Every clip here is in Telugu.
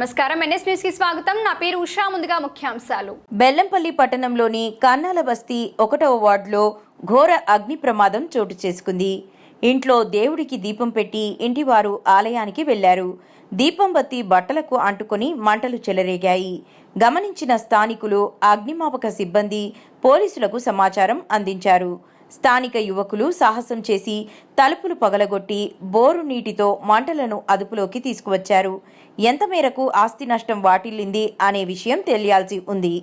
నమస్కారం ఎన్ఎస్ న్యూస్ కి స్వాగతం. నా పేరు ఉషా. ముందుగా ముఖ్యాంశాలు. బెల్లంపల్లి పట్టణంలోని కన్నాల బస్తీ 1వ వార్డులో ఘోర అగ్ని ప్రమాదం చోటు చేసుకుంది. ఇంట్లో దేవుడికి దీపం పెట్టి ఇంటివారు ఆలయానికి వెళ్లారు. దీపం బత్తి బట్టలకు అంటుకొని మంటలు చెలరేగాయి. గమనించిన స్థానికులు, అగ్నిమాపక సిబ్బంది పోలీసులకు సమాచారం అందించారు. స్థానిక యువకులు సాహసం చేసి తలుపులు పగలగొట్టి బోరు నీటితో మంటలను అదుపులోకి తీసుకువచ్చారు. ఎంత మేరకు ఆస్తి నష్టం వాటిల్లింది అనే విషయం తెలియాల్సి ఉంది.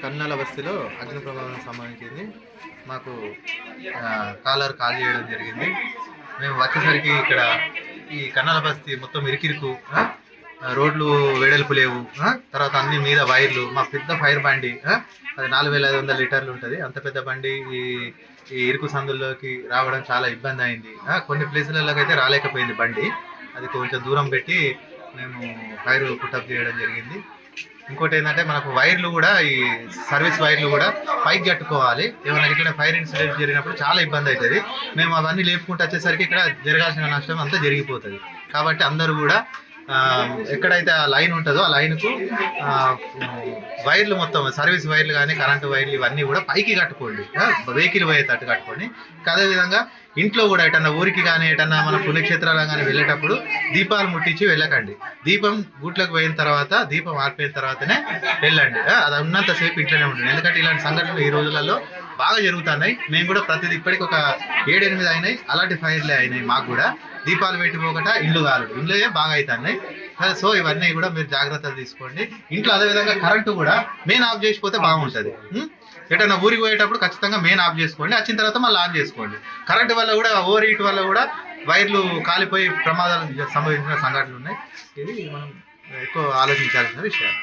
కన్నాల బస్తీలో అగ్ని ప్రమాదం సంబంధించింది. మాకు కాలర్ కాల్ చేయడం జరిగింది. మేము వచ్చేసరికి ఇక్కడ ఈ కన్నాల బస్తీ మొత్తం ఇరికిరుకు, రోడ్లు వెడల్పు లేవు, తర్వాత అన్ని మీద వైర్లు. మా పెద్ద ఫైర్ బండి, అది 4500 లీటర్లు ఉంటుంది. అంత పెద్ద బండి ఈ ఇరుకు సందుల్లోకి రావడం చాలా ఇబ్బంది అయింది. కొన్ని ప్లేసులలోకి అయితే రాలేకపోయింది బండి. అది కొంచెం దూరం పెట్టి మేము ఫైర్ పుట్టప్ చేయడం జరిగింది. ఇంకోటి ఏంటంటే మనకు వైర్లు కూడా, ఈ సర్వీస్ వైర్లు కూడా పైకి కట్టుకోవాలి. ఏమైనా ఇక్కడ ఫైర్ ఇన్సిడెంట్ జరిగినప్పుడు చాలా ఇబ్బంది అవుతుంది. మేము అవన్నీ లేపుకుంటూ వచ్చేసరికి ఇక్కడ జరగాల్సిన నష్టం అంతా జరిగిపోతుంది. కాబట్టి అందరూ కూడా ఎక్కడైతే ఆ లైన్ ఉంటుందో ఆ లైన్కు వైర్లు మొత్తం, సర్వీస్ వైర్లు కానీ కరెంటు వైర్లు ఇవన్నీ కూడా పైకి కట్టుకోండి. వెహికల్ పోయేటట్టు కట్టుకోండి. అదేవిధంగా ఇంట్లో కూడా ఎటన్నా ఊరికి కానీ ఎటన్నా మన పుణ్యక్షేత్రాలు కానీ వెళ్ళేటప్పుడు దీపాలు ముట్టించి వెళ్ళకండి. దీపం గూట్లోకి పోయిన తర్వాత, దీపం ఆరిపోయిన తర్వాతనే వెళ్ళండి. అది ఉన్నంతసేపు ఇంట్లోనే ఉంటుంది. ఎందుకంటే ఇలాంటి సంఘటనలు ఈ రోజులలో బాగా జరుగుతున్నాయి. మేము కూడా ప్రతిదీ ఇప్పటికి ఒక 7-8 అయినాయి. అలాంటి ఫైర్లే అయినాయి. మాకు కూడా దీపాలు పెట్టిపోకట ఇండ్లు కాదు, ఇండ్లే బాగా అవుతున్నాయి. సో ఇవన్నీ కూడా మీరు జాగ్రత్తలు తీసుకోండి. ఇంట్లో అదేవిధంగా కరెంటు కూడా మెయిన్ ఆఫ్ చేసిపోతే బాగుంటుంది. ఎటన్నా ఊరికి పోయేటప్పుడు ఖచ్చితంగా మెయిన్ ఆఫ్ చేసుకోండి. వచ్చిన తర్వాత మళ్ళీ ఆన్ చేసుకోండి. కరెంటు వల్ల కూడా, ఓవర్ హీట్ వల్ల కూడా వైర్లు కాలిపోయి ప్రమాదాలు సంభవించిన సంఘటనలు ఉన్నాయి. ఇది మనం ఎక్కువ ఆలోచించాల్సిన విషయాలు.